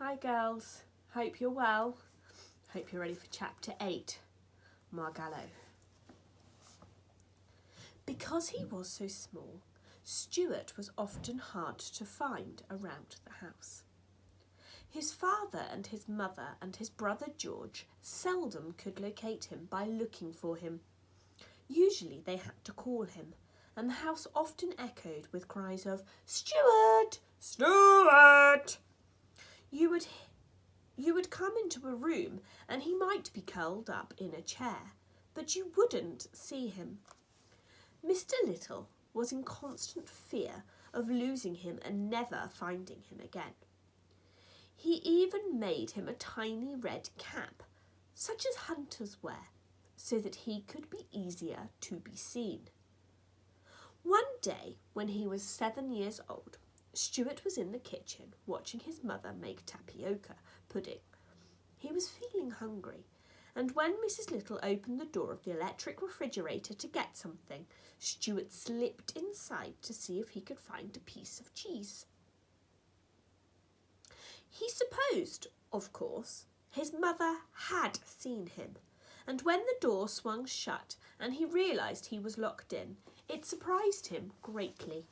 Hi girls, hope you're well. Hope you're ready for chapter 8, Margallo. Because he was so small, Stuart was often hard to find around the house. His father and his mother and his brother George seldom could locate him by looking for him. Usually they had to call him, and the house often echoed with cries of "Stuart! Stuart!" You would come into a room and he might be curled up in a chair, but you wouldn't see him. Mr. Little was in constant fear of losing him and never finding him again. He even made him a tiny red cap, such as hunters wear, so that he could be easier to be seen. One day, when he was 7 years old, Stuart was in the kitchen watching his mother make tapioca pudding. He was feeling hungry, and when Mrs. Little opened the door of the electric refrigerator to get something, Stuart slipped inside to see if he could find a piece of cheese. He supposed, of course, his mother had seen him, and when the door swung shut and he realised he was locked in, it surprised him greatly.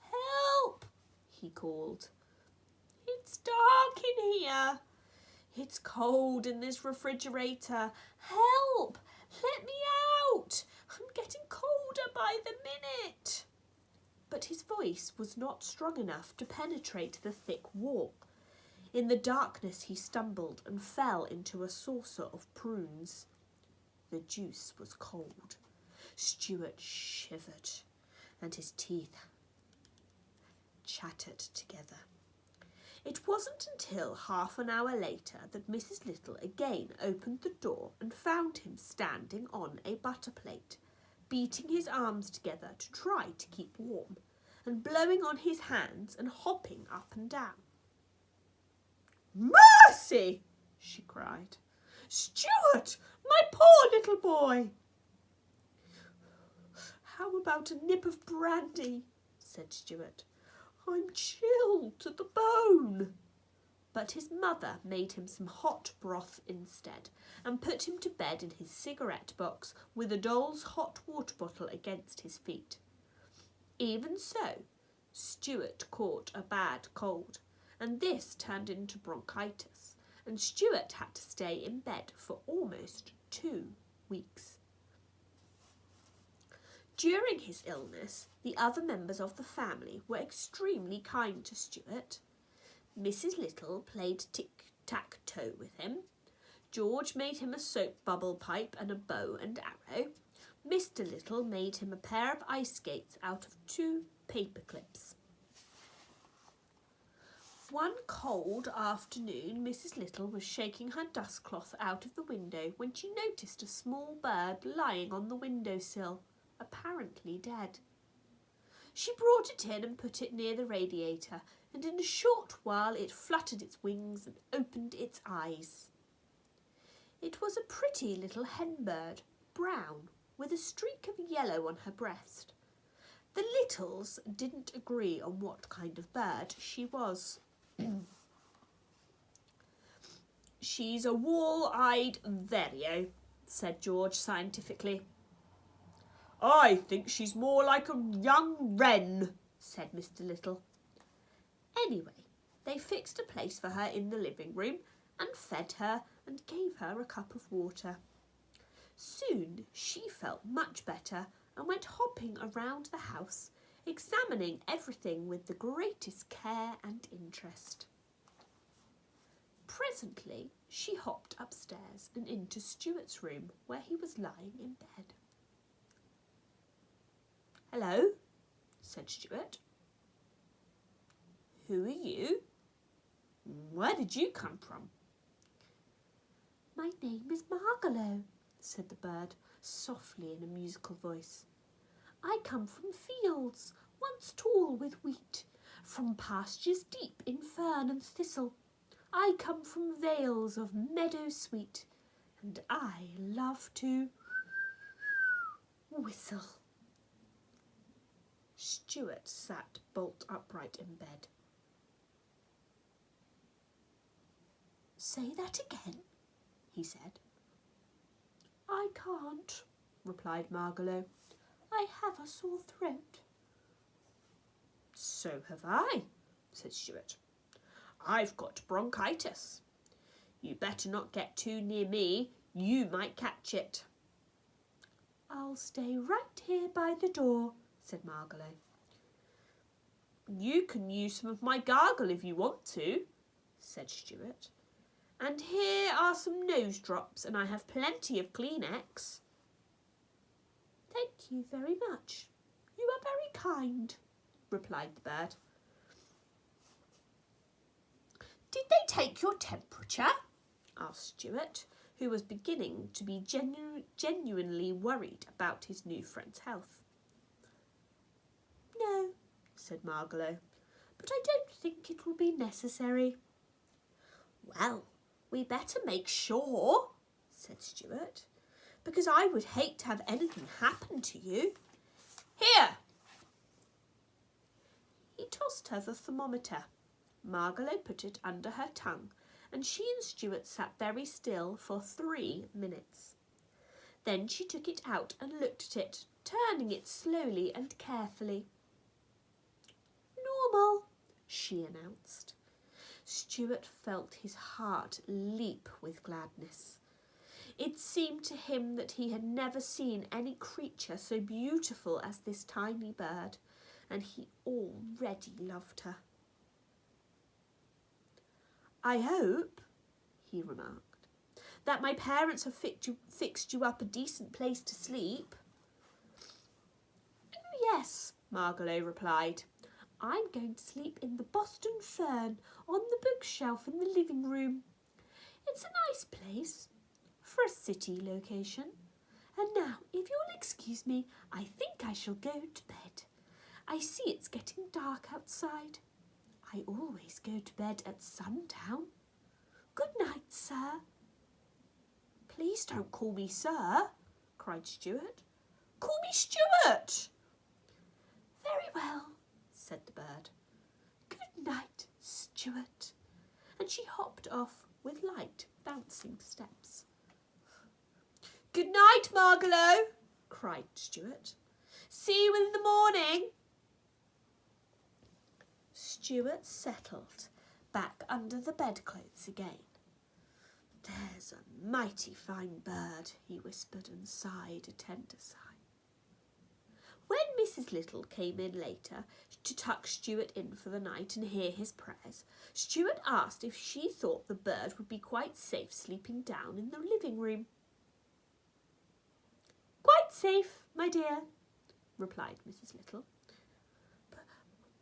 "Help!" he called. "It's dark in here. It's cold in this refrigerator. Help! Let me out! I'm getting colder by the minute." But his voice was not strong enough to penetrate the thick wall. In the darkness he stumbled and fell into a saucer of prunes. The juice was cold. Stuart shivered, and his teeth chattered together. It wasn't until half an hour later that Mrs. Little again opened the door and found him standing on a butter plate, beating his arms together to try to keep warm, and blowing on his hands and hopping up and down. "Mercy!" she cried. "Stuart, my poor little boy!" "How about a nip of brandy?" said Stuart. "I'm chilled to the bone." But his mother made him some hot broth instead and put him to bed in his cigarette box with a doll's hot water bottle against his feet. Even so, Stuart caught a bad cold, and this turned into bronchitis, and Stuart had to stay in bed for almost 2 weeks. During his illness, the other members of the family were extremely kind to Stuart. Mrs. Little played tic-tac-toe with him. George made him a soap bubble pipe and a bow and arrow. Mr. Little made him a pair of ice skates out of 2 paper clips. One cold afternoon, Mrs. Little was shaking her dustcloth out of the window when she noticed a small bird lying on the windowsill, apparently dead. She brought it in and put it near the radiator, and in a short while it fluttered its wings and opened its eyes. It was a pretty little hen bird, brown, with a streak of yellow on her breast. The Littles didn't agree on what kind of bird she was. "She's a wall-eyed vireo," said George scientifically. "I think she's more like a young wren," said Mr. Little. Anyway, they fixed a place for her in the living room and fed her and gave her a cup of water. Soon she felt much better and went hopping around the house, examining everything with the greatest care and interest. Presently she hopped upstairs and into Stuart's room, where he was lying in bed. "Hello," said Stuart. "Who are you? Where did you come from?" "My name is Margallo," said the bird, softly in a musical voice. "I come from fields once tall with wheat, from pastures deep in fern and thistle. I come from vales of meadow sweet, and I love to whistle." Stuart sat bolt upright in bed. Say that again, he said. I can't, replied Margalo. I have a sore throat. So have I, said Stuart. I've got bronchitis. You better not get too near me. You might catch it. I'll stay right here by the door, said Margalo. You can use some of my gargle if you want to, said Stuart. And here are some nose drops, and I have plenty of Kleenex. Thank you very much. You are very kind, replied the bird. Did they take your temperature? Asked Stuart, who was beginning to be genuinely worried about his new friend's health. No, said Margalo, but I don't think it will be necessary. Well, we better make sure, said Stuart, because I would hate to have anything happen to you. Here! He tossed her the thermometer. Margalo put it under her tongue, and she and Stuart sat very still for 3 minutes. Then she took it out and looked at it, turning it slowly and carefully. Normal, she announced. Stuart felt his heart leap with gladness. It seemed to him that he had never seen any creature so beautiful as this tiny bird, and he already loved her. I hope, he remarked, that my parents have fixed you up a decent place to sleep. Oh, yes, Margalo replied. I'm going to sleep in the Boston Fern on the bookshelf in the living room. It's a nice place for a city location. And now, if you'll excuse me, I think I shall go to bed. I see it's getting dark outside. I always go to bed at sundown. Good night, sir. Please don't call me sir, cried Stuart. Call me Stuart. Very well, said the bird. Good night, Stuart. And she hopped off with light, bouncing steps. Good night, Margalo, cried Stuart. See you in the morning. Stuart settled back under the bedclothes again. There's a mighty fine bird, he whispered and sighed a tender sigh. When Mrs. Little came in later to tuck Stuart in for the night and hear his prayers, Stuart asked if she thought the bird would be quite safe sleeping down in the living room. Quite safe, my dear, replied Mrs. Little. But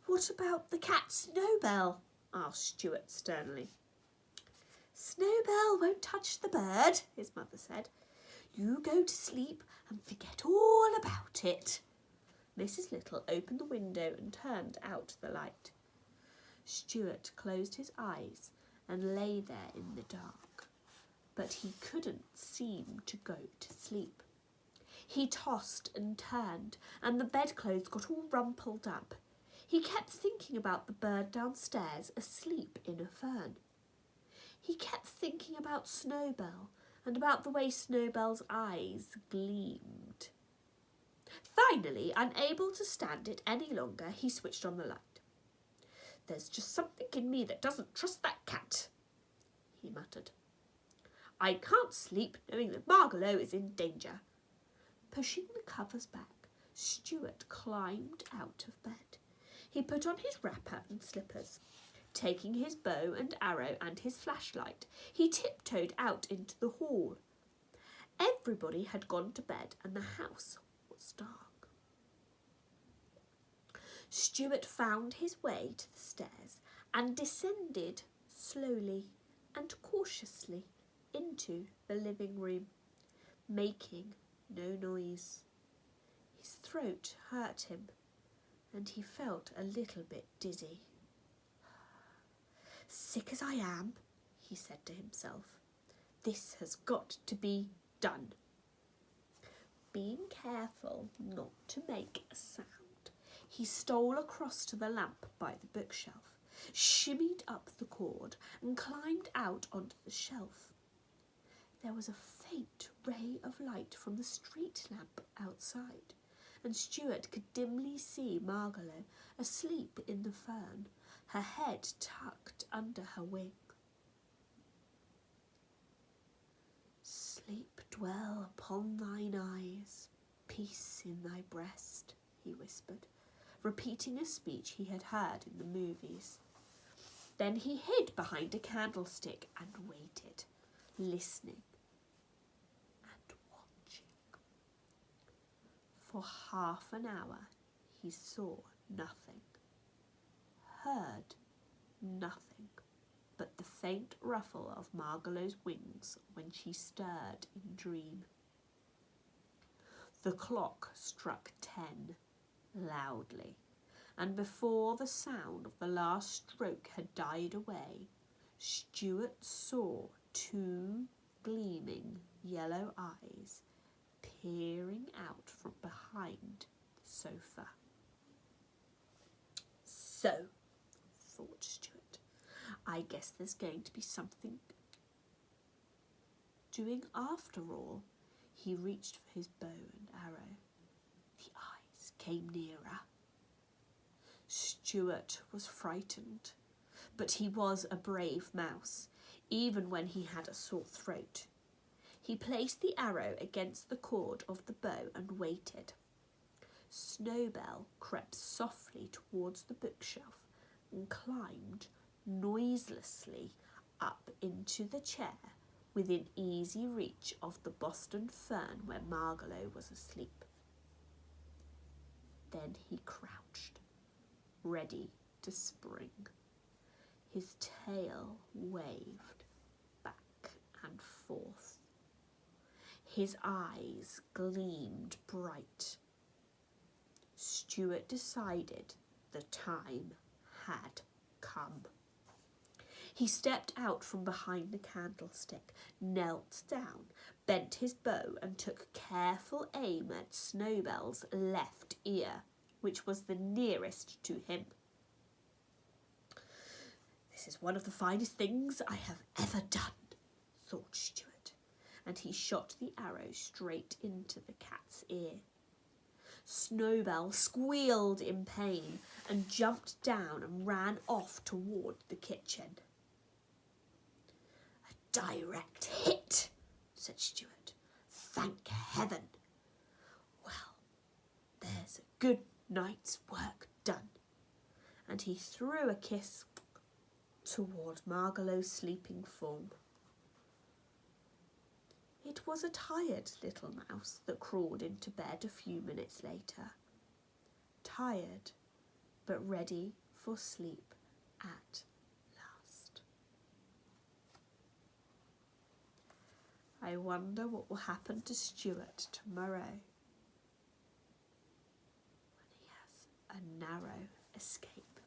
what about the cat Snowbell? Asked Stuart sternly. Snowbell won't touch the bird, his mother said. You go to sleep and forget all about it. Mrs. Little opened the window and turned out the light. Stuart closed his eyes and lay there in the dark, but he couldn't seem to go to sleep. He tossed and turned, and the bedclothes got all rumpled up. He kept thinking about the bird downstairs asleep in a fern. He kept thinking about Snowbell and about the way Snowbell's eyes gleamed. Finally, unable to stand it any longer, he switched on the light. There's just something in me that doesn't trust that cat, he muttered. I can't sleep knowing that Margalo is in danger. Pushing the covers back, Stuart climbed out of bed. He put on his wrapper and slippers. Taking his bow and arrow and his flashlight, he tiptoed out into the hall. Everybody had gone to bed and the house was dark. Stuart found his way to the stairs and descended slowly and cautiously into the living room, making no noise. His throat hurt him and he felt a little bit dizzy. Sick as I am, he said to himself, this has got to be done. Being careful not to make a sound, he stole across to the lamp by the bookshelf shimmied up the cord and climbed out onto the shelf. There was a faint ray of light from the street lamp outside, and Stuart could dimly see Margalo asleep in the fern, her head tucked under her wing. "Sleep dwell upon thine eyes, peace in thy breast," he whispered, repeating a speech he had heard in the movies. Then he hid behind a candlestick and waited, listening and watching. For half an hour he saw nothing, heard nothing but the faint ruffle of Margalo's wings when she stirred in dream. The clock struck 10 loudly, and before the sound of the last stroke had died away, Stuart saw 2 gleaming yellow eyes peering out from behind the sofa. "So," thought Stuart, "I guess there's going to be something doing after all." He reached for his bow and arrow. The eyes came nearer. Stuart was frightened, but he was a brave mouse, even when he had a sore throat. He placed the arrow against the cord of the bow and waited. Snowbell crept softly towards the bookshelf and climbed noiselessly up into the chair within easy reach of the Boston fern where Margalo was asleep. Then he crouched, ready to spring. His tail waved back and forth. His eyes gleamed bright. Stuart decided the time had come. He stepped out from behind the candlestick, knelt down, bent his bow and took careful aim at Snowbell's left ear, which was the nearest to him. "This is one of the finest things I have ever done," thought Stuart, and he shot the arrow straight into the cat's ear. Snowbell squealed in pain and jumped down and ran off toward the kitchen. "A direct hit," said Stuart. "Thank heaven. Well, there's a good night's work done." And he threw a kiss toward Margalo's sleeping form. It was a tired little mouse that crawled into bed a few minutes later. Tired, but ready for sleep at last. I wonder what will happen to Stuart tomorrow when he has a narrow escape.